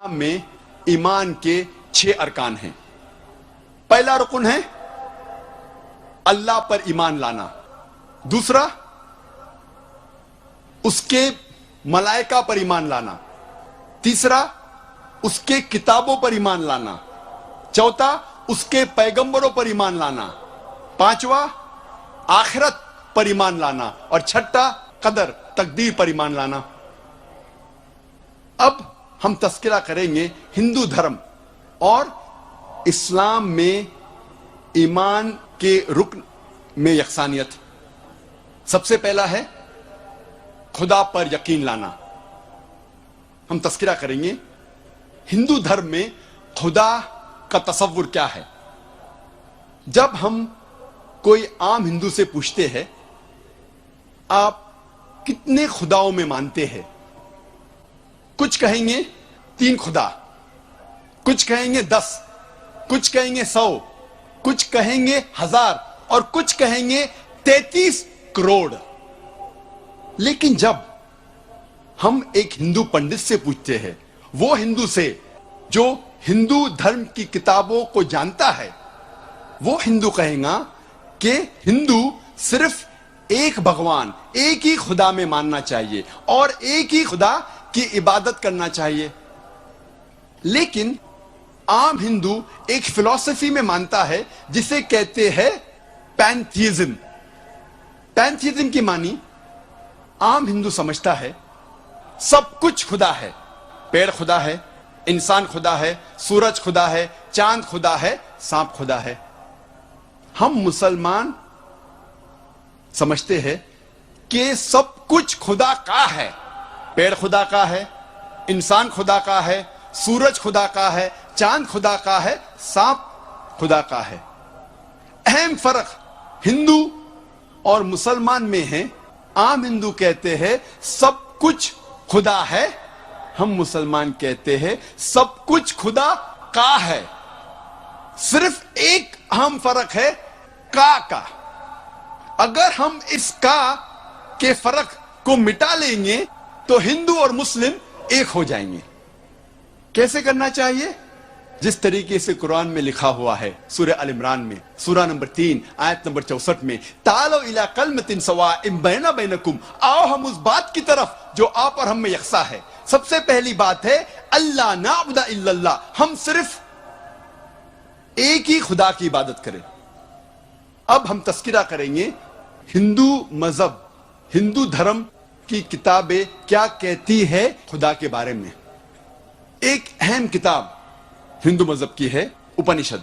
में ईमान के 6 अरकान हैं। पहला रुकन है अल्लाह पर ईमान लाना, दूसरा उसके मलाइका पर ईमान लाना, तीसरा उसके किताबों पर ईमान लाना, चौथा उसके पैगंबरों पर ईमान लाना, पांचवा आखिरत पर ईमान लाना और छठा कदर तकदीर पर ईमान लाना। अब हम तस्करा करेंगे हिंदू धर्म और इस्लाम में ईमान के रुकन में यकसानियत। सबसे पहला है खुदा पर यकीन लाना। हम तस्करा करेंगे हिंदू धर्म में खुदा का तसव्वुर क्या है। जब हम कोई आम हिंदू से पूछते हैं आप कितने खुदाओं में मानते हैं, कुछ कहेंगे 3 खुदा, कुछ कहेंगे 10, कुछ कहेंगे 100, कुछ कहेंगे 1000 और कुछ कहेंगे 33 करोड़। लेकिन जब हम एक हिंदू पंडित से पूछते हैं, वो हिंदू से जो हिंदू धर्म की किताबों को जानता है, वो हिंदू कहेगा कि हिंदू सिर्फ एक भगवान, एक ही खुदा में मानना चाहिए और एक ही खुदा की इबादत करना चाहिए। लेकिन आम हिंदू एक फिलॉसफी में मानता है जिसे कहते हैं पैंथीइज्म। पैंथीइज्म की मानी आम हिंदू समझता है सब कुछ खुदा है। पेड़ खुदा है, इंसान खुदा है, सूरज खुदा है, चांद खुदा है, सांप खुदा है। हम मुसलमान समझते हैं कि सब कुछ खुदा का है। पेड़ खुदा का है, इंसान खुदा का है, सूरज खुदा का है, चांद खुदा का है, सांप खुदा का है। अहम फर्क हिंदू और मुसलमान में है। आम हिंदू कहते हैं सब कुछ खुदा है, हम मुसलमान कहते हैं सब कुछ खुदा का है। सिर्फ एक अहम फर्क है का। अगर हम इस का के फर्क को मिटा लेंगे तो हिंदू और मुस्लिम एक हो जाएंगे। कैसे करना चाहिए? जिस तरीके से कुरान में लिखा हुआ है सूरह अल इमरान में सूरह नंबर 3 आयत नंबर 64 में, तालो इला कलमतिन सवाइम बैना बैनकुम, आओ हम उस बात की तरफ जो आप और हम में यकसा है। सबसे पहली बात है अल्लाह नाबुदा इल्लल्लाह, हम सिर्फ एक ही खुदा की इबादत करें। अब हम तस्किरा करेंगे हिंदू मजहब, हिंदू धर्म की किताबें क्या कहती है खुदा के बारे में। एक अहम किताब हिंदू मजहब की है उपनिषद।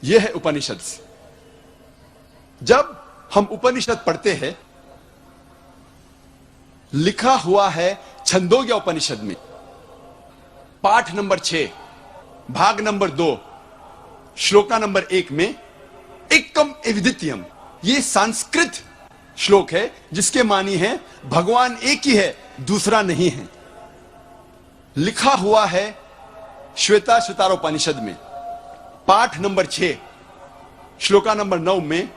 यह है उपनिषद। जब हम उपनिषद पढ़ते हैं, लिखा हुआ है छंदोग्य उपनिषद में पाठ नंबर 6 भाग नंबर 2 श्लोका नंबर 1 में एकम एविदित्यम, यह संस्कृत श्लोक है जिसके मानी है भगवान एक ही है, दूसरा नहीं है। लिखा हुआ है श्वेता श्वेतारोपनिषद में पाठ नंबर 6 श्लोका नंबर 9 में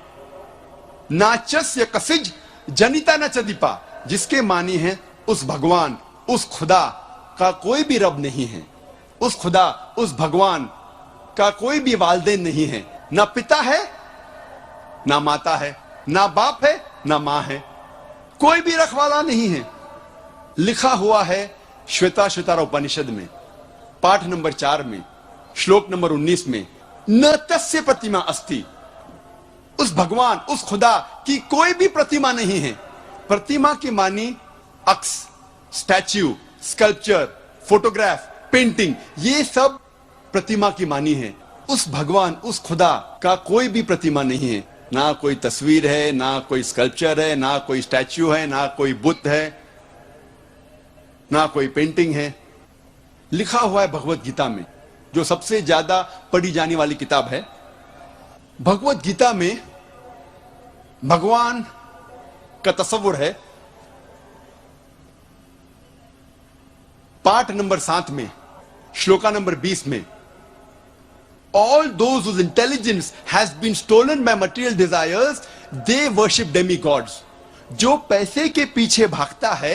नाचस्य कसिज जनिता न चदीपा, जिसके मानी है उस भगवान, उस खुदा का कोई भी रब नहीं है। उस खुदा, उस भगवान का कोई भी वालिदैन नहीं है। ना पिता है, ना माता है, ना बाप है, ना मां है, कोई भी रखवाला नहीं है। लिखा हुआ है श्वेता श्वेतारोपनिषद में पाठ नंबर 4 में श्लोक नंबर 19 में न तस्य प्रतिमा अस्ति, उस भगवान, उस खुदा की कोई भी प्रतिमा नहीं है। प्रतिमा की मानी अक्स, स्टैच्यू, स्कल्पचर, फोटोग्राफ, पेंटिंग, ये सब प्रतिमा की मानी है। उस भगवान, उस खुदा का कोई भी प्रतिमा नहीं है। ना कोई तस्वीर है, ना कोई स्कल्पचर है, ना कोई स्टैच्यू है, ना कोई बुत है, ना कोई पेंटिंग है। लिखा हुआ है भगवत गीता में, जो सबसे ज्यादा पढ़ी जाने वाली किताब है। भगवत गीता में भगवान का तस्वुर है पाठ नंबर 7 में श्लोका नंबर 20 में, all those whose intelligence has been stolen by material desires, they worship demigods। जो पैसे के पीछे भागता है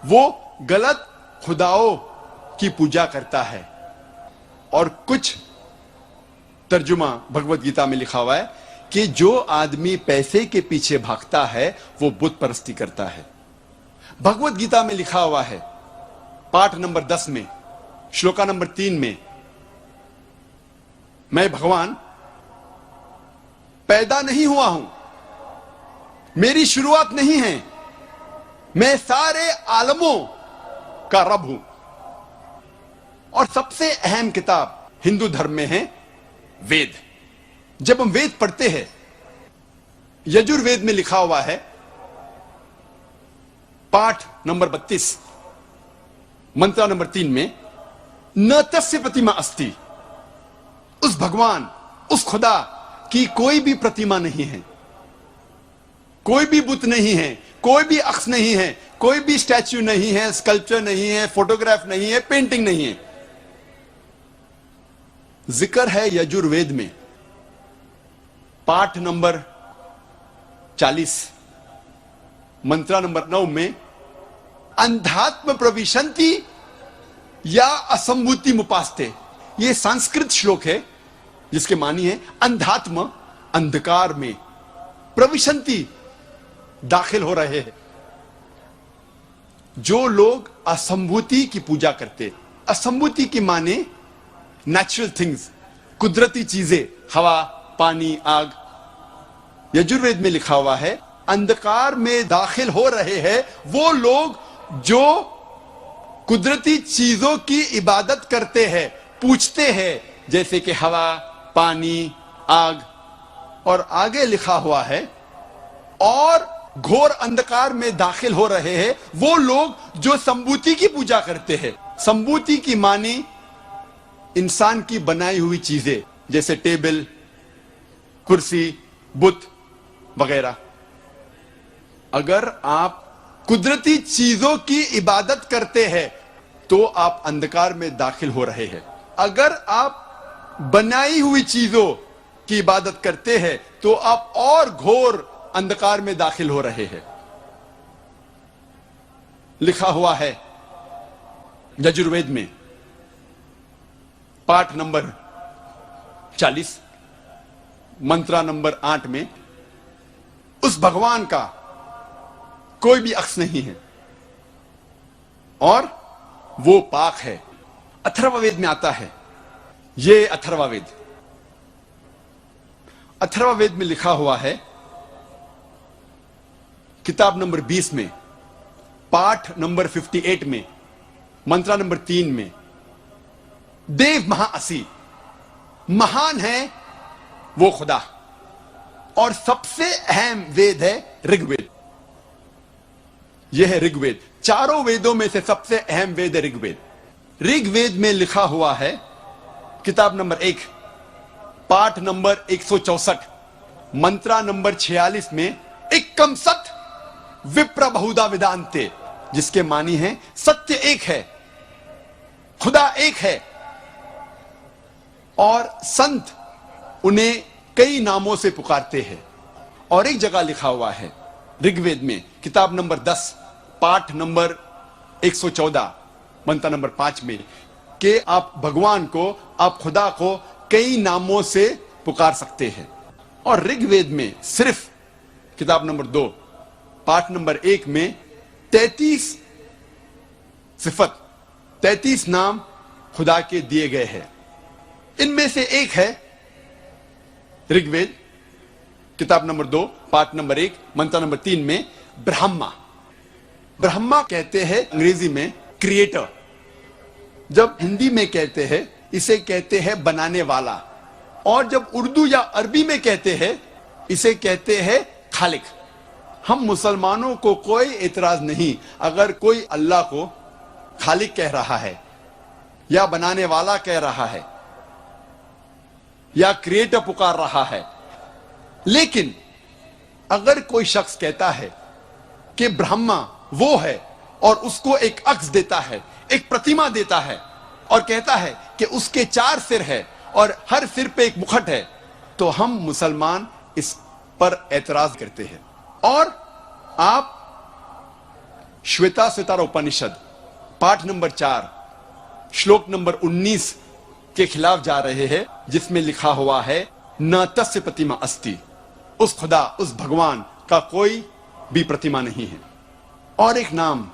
वो गलत खुदाओं की पूजा करता है। और कुछ तर्जुमा भगवत गीता में लिखा हुआ है कि जो आदमी पैसे के पीछे भागता है वो बुत परस्ती करता है। भगवत गीता में लिखा हुआ है पाठ नंबर 10 में श्लोका नंबर 3 में, मैं भगवान पैदा नहीं हुआ हूं, मेरी शुरुआत नहीं है, मैं सारे आलमों का रब हूं। और सबसे अहम किताब हिंदू धर्म में है वेद। जब हम वेद पढ़ते हैं, यजुर्वेद में लिखा हुआ है पाठ नंबर 32 मंत्र नंबर 3 में, न तस्य प्रतिमा अस्ति, उस भगवान उस खुदा की कोई भी प्रतिमा नहीं है, कोई भी बुत नहीं है, कोई भी अक्ष नहीं है, कोई भी स्टैच्यू नहीं है, स्कल्पचर नहीं है, फोटोग्राफ नहीं है, पेंटिंग नहीं है। जिक्र है यजुर्वेद में पाठ नंबर 40 मंत्र नंबर 9 में, अंधात्म प्रविशंति या असंभूति मुपास्ते। यह संस्कृत श्लोक है जिसके मानी है अंधात्म अंधकार में, प्रविशंति दाखिल हो रहे हैं। जो लोग असंभूति की पूजा करते, असंभूति की माने नेचुरल थिंग्स, कुदरती चीजें, हवा, पानी, आग। यजुर्वेद में लिखा हुआ है अंधकार में दाखिल हो रहे हैं वो लोग जो कुदरती चीजों की इबादत करते हैं, पूछते हैं, जैसे कि हवा, पानी, आग। और आगे लिखा हुआ है और घोर अंधकार में दाखिल हो रहे हैं वो लोग जो संभूति की पूजा करते हैं। संभूति की मानी इंसान की बनाई हुई चीजें, जैसे टेबल, कुर्सी, बुत वगैरह। अगर आप कुदरती चीजों की इबादत करते हैं तो आप अंधकार में दाखिल हो रहे हैं। अगर आप बनाई हुई चीजों की इबादत करते हैं तो आप और घोर अंधकार में दाखिल हो रहे हैं। लिखा हुआ है यजुर्वेद में पाठ नंबर 40 मंत्र नंबर 8 में, उस भगवान का कोई भी अक्ष नहीं है और वो पाक है। अथर्ववेद में आता है, ये अथर्ववेद, अथर्ववेद में लिखा हुआ है किताब नंबर 20 में पाठ नंबर 58 में मंत्र नंबर 3 में, देव महाअसी, महान है वो खुदा। और सबसे अहम वेद है ऋग्वेद। यह है ऋग्वेद। चारों वेदों में से सबसे अहम वेद है ऋग्वेद। ऋग्वेद में लिखा हुआ है किताब नंबर 1 पाठ नंबर 164 मंत्र नंबर 46 में, एकम सत विप्र बहुधा वेदांते, जिसके मानी है सत्य एक है, खुदा एक है और संत उन्हें कई नामों से पुकारते हैं। और एक जगह लिखा हुआ है ऋग्वेद में किताब नंबर 10 पाठ नंबर 114 मंत्र नंबर 5 में कि आप भगवान को, आप खुदा को कई नामों से पुकार सकते हैं। और ऋग्वेद में सिर्फ किताब नंबर 2 पाठ नंबर 1 में 33 सिफत, 33 नाम खुदा के दिए गए हैं। इनमें से एक है ऋग्वेद किताब नंबर 2 पाठ नंबर 1 मंत्र नंबर 3 में ब्रह्मा। ब्रह्मा कहते हैं अंग्रेजी में क्रिएटर। जब हिंदी में कहते हैं इसे कहते हैं बनाने वाला, और जब उर्दू या अरबी में कहते हैं इसे कहते हैं खालिक। हम मुसलमानों को कोई एतराज नहीं अगर कोई अल्लाह को खालिक कह रहा है या बनाने वाला कह रहा है या क्रिएटर पुकार रहा है। लेकिन अगर कोई शख्स कहता है कि ब्रह्मा वो है और उसको एक अक्ष देता है, एक प्रतिमा देता है और कहता है कि उसके 4 सिर है और हर सिर पे एक मुखट है, तो हम मुसलमान इस पर एतराज करते हैं। और आप श्वेता उपनिषद पाठ नंबर 4 श्लोक नंबर 19 के खिलाफ जा रहे हैं, जिसमें लिखा हुआ है न तस्य प्रतिमा अस्ति, उस खुदा, उस भगवान का कोई भी प्रतिमा नहीं है। और एक नाम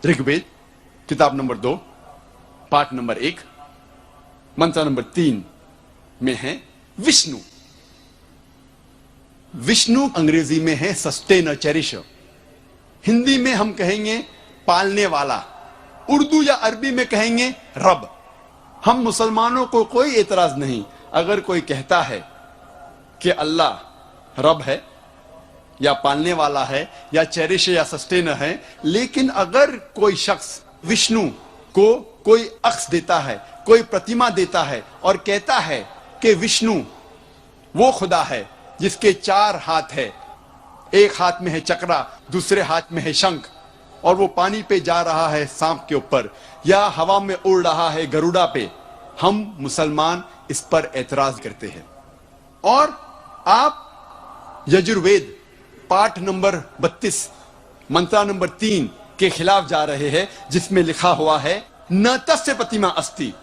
ऋग्वेद किताब नंबर 2 पाठ नंबर 1 मंत्र नंबर 3 में है विष्णु। विष्णु अंग्रेजी में है सस्टेनर, चेरिशर। हिंदी में हम कहेंगे पालने वाला, उर्दू या अरबी में कहेंगे रब। हम मुसलमानों को कोई एतराज नहीं अगर कोई कहता है कि अल्लाह रब है या पालने वाला है या चेरिश या सस्टेनर है, लेकिन अगर कोई शख्स विष्णु को कोई अक्स देता है, कोई प्रतिमा देता है और कहता है कि विष्णु वो खुदा है जिसके 4 हाथ है, एक हाथ में है चक्रा, दूसरे हाथ में है शंख, और वो पानी पे जा रहा है सांप के ऊपर या हवा में उड़ रहा है गरुड़ा पे, हम मुसलमान इस पर एतराज करते हैं। और आप यजुर्वेद पाठ नंबर 32 मंत्र नंबर 3 के खिलाफ जा रहे हैं, जिसमें लिखा हुआ है न तस्य प्रतिमा अस्ति,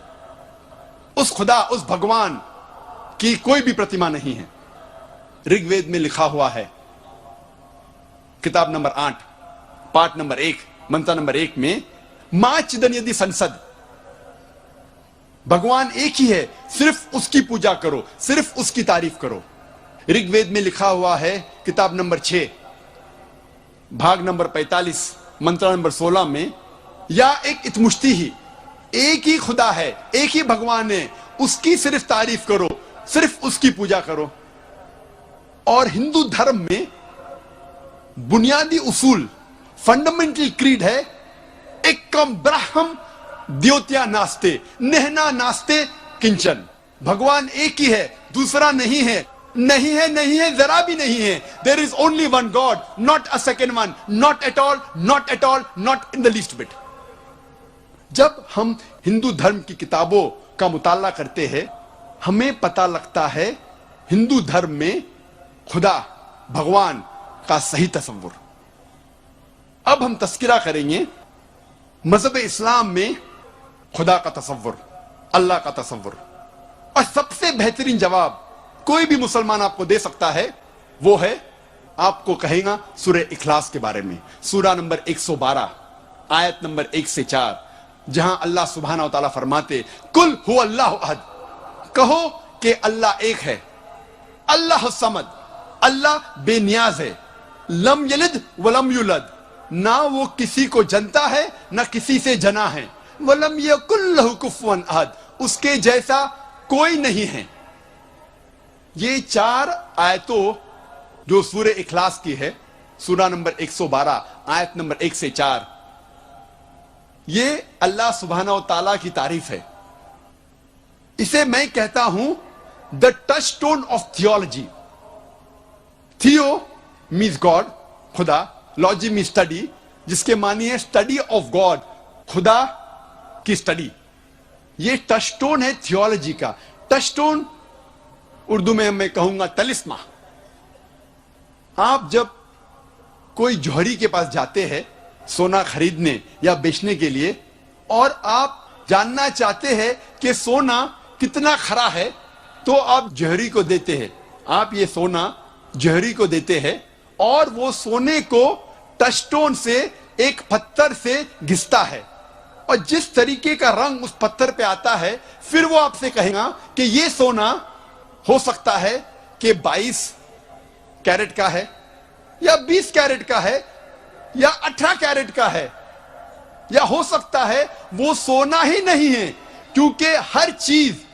उस खुदा, उस भगवान की कोई भी प्रतिमा नहीं है। ऋग्वेद में लिखा हुआ है किताब नंबर 8 पाठ नंबर 1 मंत्र नंबर 1 में मां चिदन यदि संसद, भगवान एक ही है, सिर्फ उसकी पूजा करो, सिर्फ उसकी तारीफ करो। ऋग्वेद में लिखा हुआ है किताब नंबर 6 भाग नंबर 45 मंत्र नंबर 16 में या एक इतमुश्ती ही, एक ही खुदा है, एक ही भगवान है, उसकी सिर्फ तारीफ करो, सिर्फ उसकी पूजा करो। और हिंदू धर्म में बुनियादी उसूल, फंडामेंटल क्रीड है एकम ब्रह्म द्योत्या नास्ते नेहना नास्ते किंचन, भगवान एक ही है, दूसरा नहीं है, नहीं है, नहीं है, जरा भी नहीं है। There is only one God, not a second one, not at all, not at all, not in the least bit. जब हम हिंदू धर्म की किताबों का मुताला करते हैं, हमें पता लगता है हिंदू धर्म में खुदा, भगवान का सही तस्वुर। अब हम तस्किरा करेंगे मजहब इस्लाम में खुदा का तस्वुर, अल्लाह का तस्वुर। और सबसे बेहतरीन जवाब कोई भी मुसलमान आपको दे सकता है, वो है, आपको कहेगा सूरह इखलास के बारे में, सूरा नंबर 112 आयत नंबर 1 से 4, जहां अल्लाह सुब्हानहू व तआला फरमाते कुल हु अल्लाहु अहद, कहो कि अल्लाह एक है, अल्लाह समद, अल्लाह बेनियाज है, लम यलिद वलम युलद, ना वो किसी को जनता है ना किसी से जना है, वलम यकुल लहु कुफुवन अहद, उसके जैसा कोई नहीं है। ये 4 आयतों जो सूरह इखलास की है, सूरा नंबर 112 आयत नंबर 1 से 4, ये अल्लाह सुब्हानहू व तआला की तारीफ है। इसे मैं कहता हूं द टचस्टोन ऑफ थियोलॉजी। थियो मीन्स गॉड, खुदा, लॉजी मीन्स स्टडी, जिसके मानी है स्टडी ऑफ गॉड, खुदा की स्टडी। ये टचस्टोन है थियोलॉजी का। टचस्टोन उर्दू में मैं कहूंगा तलिस्मा। आप जब कोई जौहरी के पास जाते हैं सोना खरीदने या बेचने के लिए, और आप जानना चाहते हैं कि सोना कितना खरा है, तो आप जौहरी को देते हैं, आप ये सोना जौहरी को देते हैं, और वो सोने को टचस्टोन से, एक पत्थर से घिसता है, और जिस तरीके का रंग उस पत्थर पे आता है, फिर वो आपसे कहेगा कि ये सोना हो सकता है कि 22 कैरेट का है, या 20 कैरेट का है, या 18 कैरेट का है, या हो सकता है वो सोना ही नहीं है, क्योंकि हर चीज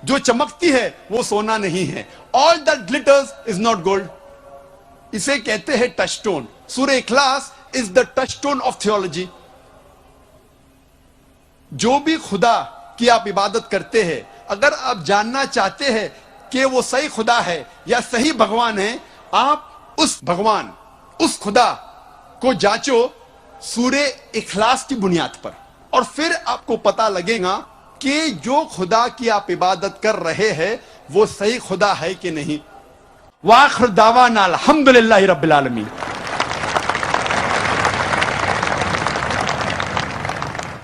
जो चमकती है वो सोना नहीं है। All that glitters is not gold. इसे कहते हैं touchstone. Surah Ikhlas is the touchstone of theology. जो भी खुदा की आप इबादत करते हैं, अगर आप जानना चाहते हैं कि वो सही खुदा है या सही भगवान है, आप उस भगवान, उस खुदा को जांचो सूरह इखलास की बुनियाद पर, और फिर आपको पता लगेगा कि जो खुदा की आप इबादत कर रहे हैं वो सही खुदा है कि नहीं। वाखिर दावाना अल्हम्दुलिल्लाहि रब्बिल आलमीन।